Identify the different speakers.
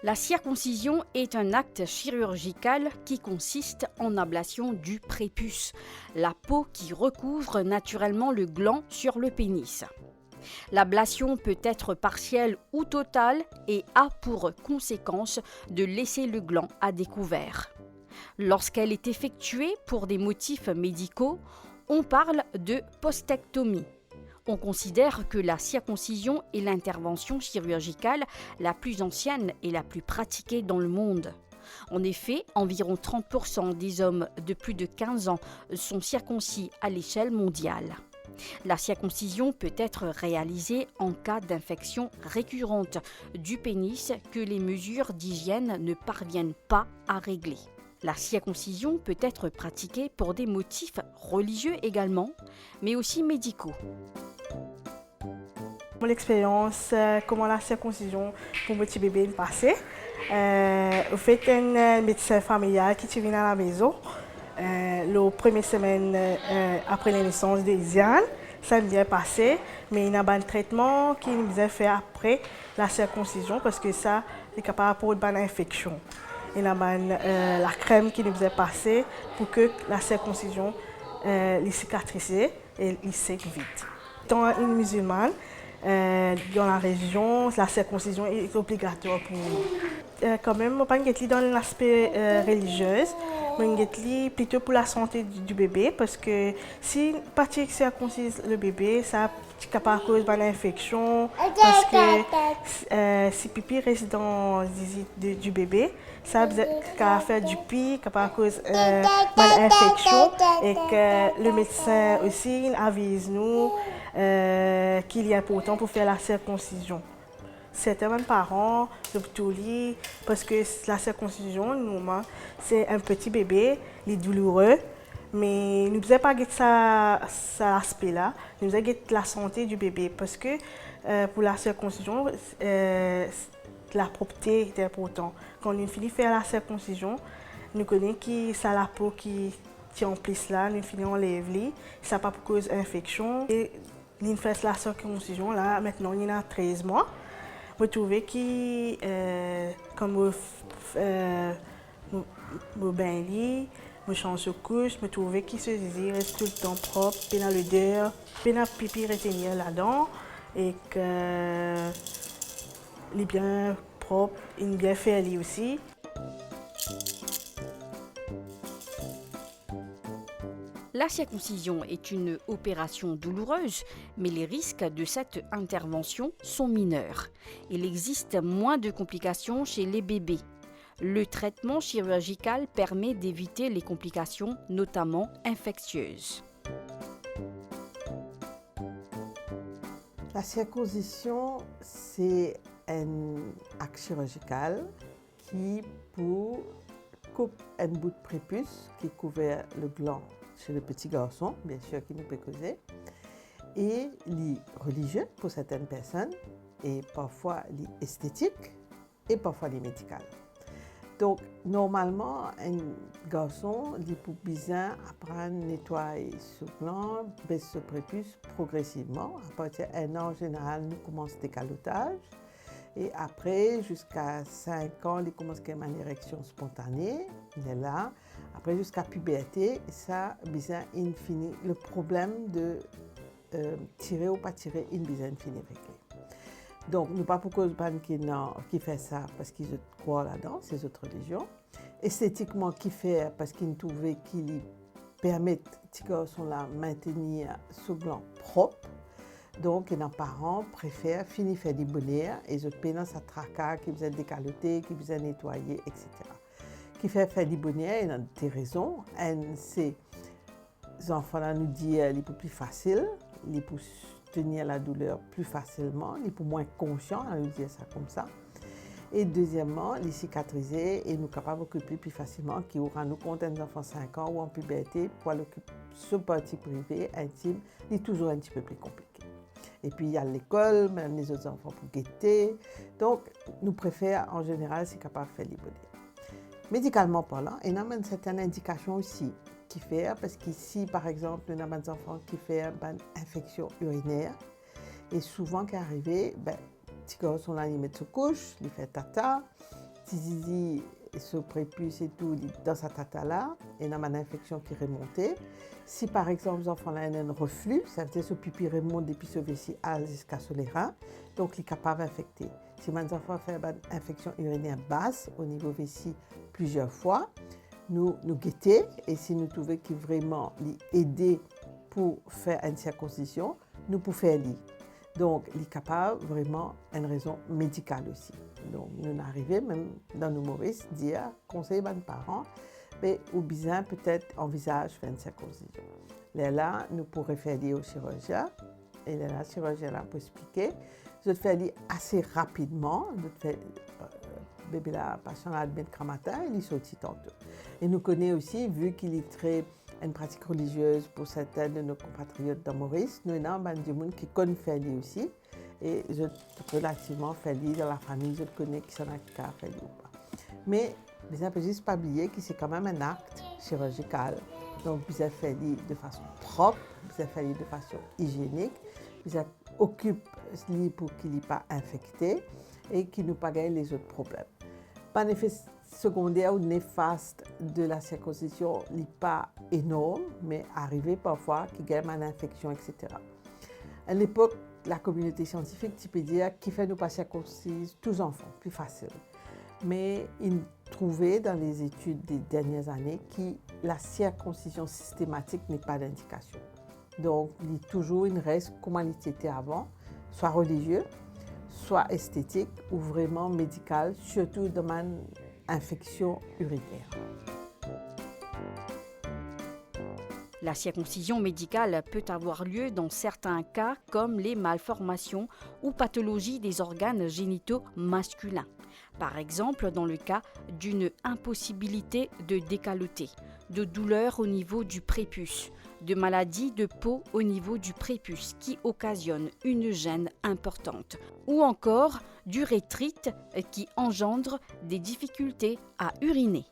Speaker 1: La circoncision est un acte chirurgical qui consiste en ablation du prépuce, la peau qui recouvre naturellement le gland sur le pénis. L'ablation peut être partielle ou totale et a pour conséquence de laisser le gland à découvert. Lorsqu'elle est effectuée pour des motifs médicaux, on parle de postectomie. On considère que la circoncision est l'intervention chirurgicale la plus ancienne et la plus pratiquée dans le monde. En effet, environ 30% des hommes de plus de 15 ans sont circoncis à l'échelle mondiale. La circoncision peut être réalisée en cas d'infection récurrente du pénis que les mesures d'hygiène ne parviennent pas à régler. La circoncision peut être pratiquée pour des motifs religieux également, mais aussi médicaux.
Speaker 2: Mon expérience, comment la circoncision pour mon petit bébé est passée. Au fait, un médecin familial qui est venu à la maison, la première semaine après la naissance de Isiane, ça me bien passé, mais il y a un traitement qui nous a fait après la circoncision parce que ça est capable pour une bonne infection. Il y a la crème qui nous a passé pour que la circoncision cicatrise et sèche vite. Étant une musulmane, dans la région, la circoncision est obligatoire pour nous. Quand même, je ne suis pas dans l'aspect religieux, mais je suis plutôt pour la santé du bébé parce que si on circoncise le bébé, ça capable de causer une infection parce que si pipi reste dans le du bébé, ça peut faire du pipi, capable de causer une infection et que le médecin aussi avise nous qu'il est important pour faire la circoncision. Certains parents, parce que la circoncision, c'est un petit bébé, il est douloureux, mais nous ne pouvons pas garder ça aspect-là, nous devons garder la santé du bébé, parce que pour la circoncision, la propreté est importante. Quand on finit de faire la circoncision, nous connaissons que c'est la peau qui tient en place là, nous finissons enlever, ça n'a pas pour cause d'infection. Nous faisons la circoncision là, maintenant il y a 13 mois. Je trouve que comme je bain je change de couche, je trouve que ce désir reste tout le temps propre, puis dans l'odeur, puis dans le pipi retenir là-dedans et que il est bien propre, il est bien fait lui aussi.
Speaker 1: La circoncision est une opération douloureuse, mais les risques de cette intervention sont mineurs. Il existe moins de complications chez les bébés. Le traitement chirurgical permet d'éviter les complications, notamment infectieuses.
Speaker 3: La circoncision, c'est un acte chirurgical qui pour coupe un bout de prépuce qui couvre le gland chez le petit garçon, bien sûr, qui nous peut causer, et les religieux pour certaines personnes, et parfois les esthétiques, et parfois les médicales. Donc, normalement, un garçon, il peut bien apprendre à nettoyer ce gland, baisser ce prépuce progressivement. À partir d'un an, en général, nous commençons le décalotage. Et après, jusqu'à 5 ans, il commence à avoir une érection spontanée. Il est là. Après, jusqu'à puberté, ça, bien, il finit. Le problème de tirer ou pas tirer, il bien finit réglé. Donc, nous pas pour cause qui fait ça parce qu'ils croient là-dedans, ces autres religions. Esthétiquement, qui fait parce qu'ils trouvaient qu'ils permettent ces garçons-là maintenir ce gland propre. Donc, les parents préfèrent finir faire des bonheurs et ils peuvent ça traquer, qui vous décaloté, qui vous nettoyer, etc. Qui fait faire des bonheurs, il y a des raisons. Ces enfants-là nous disent qu'ils sont plus faciles, ils peuvent tenir la douleur plus facilement, ils sont moins conscients, on nous dit ça comme ça. Et deuxièmement, les cicatriser et nous capables d'occuper plus facilement, qui aura nous compte un enfant 5 ans ou en puberté, pour l'occuper ce parti privé, intime, est toujours un petit peu plus compliqué. Et puis il y a l'école, même les autres enfants pour guetter. Donc, nous préférons en général, c'est capable de faire les bonheurs. Médicalement parlant, il y a une certaine indication aussi qui fait, parce qu'ici, par exemple, il y a des enfants qui font une infection urinaire. Et souvent, qui arrive, les petits garçons là, ils mettent sous couche, ils font tata. petit zizi, ce prépuce et tout, dans sa tata là, et dans une infection qui remontait. Si par exemple, les enfants ont un reflux, ça veut dire que ce pipi remonte depuis ce vessie jusqu'à sur les reins, donc il est capable d'infecter. Si mes enfants font une infection urinaire basse au niveau vessie plusieurs fois, nous guettons et si nous trouvons qu'il vraiment aider pour faire une circoncision, nous pouvons faire l'y. Donc, il est capable vraiment une raison médicale aussi. Donc, nous arrivons même dans nos Maurice dire conseiller aux parents, mais ou bien peut-être envisage faire une circoncision. Là, nous pourrons faire l'y au chirurgien et là, le chirurgien là pour expliquer. Je fais l'y assez rapidement. Je fais bébé la patient a admis le matin, il est sorti tantôt. Et nous connaissons aussi, vu qu'il est très une pratique religieuse pour certains de nos compatriotes dans Maurice, nous avons des gens qui connaissent faire aussi. Et je relativement fait dans la famille, je connais qui s'en a qu'à faire ou pas. Mais il ne faut juste pas oublier que c'est quand même un acte chirurgical. Donc, vous avez fait de façon propre, vous avez fait de façon hygiénique, vous avez occupé pour qu'il n'est pas infecté et qu'il ne pas gagner les autres problèmes. Pas d'effet secondaire ou néfaste de la circoncision n'est pas énorme, mais arrivé parfois qu'il y ait une infection, etc. À l'époque, la communauté scientifique, tu peux dire, qui fait nous pas circoncise tous les enfants, plus facile. Mais il trouvait dans les études des dernières années que la circoncision systématique n'est pas d'indication. Donc, il y a toujours une reste comme il était avant, soit religieux, soit esthétique ou vraiment médical, surtout dans une infection urinaire.
Speaker 1: La circoncision médicale peut avoir lieu dans certains cas comme les malformations ou pathologies des organes génitaux masculins. Par exemple, dans le cas d'une impossibilité de décaloter, de douleurs au niveau du prépuce, de maladies de peau au niveau du prépuce qui occasionnent une gêne importante, ou encore d'urétrite qui engendre des difficultés à uriner.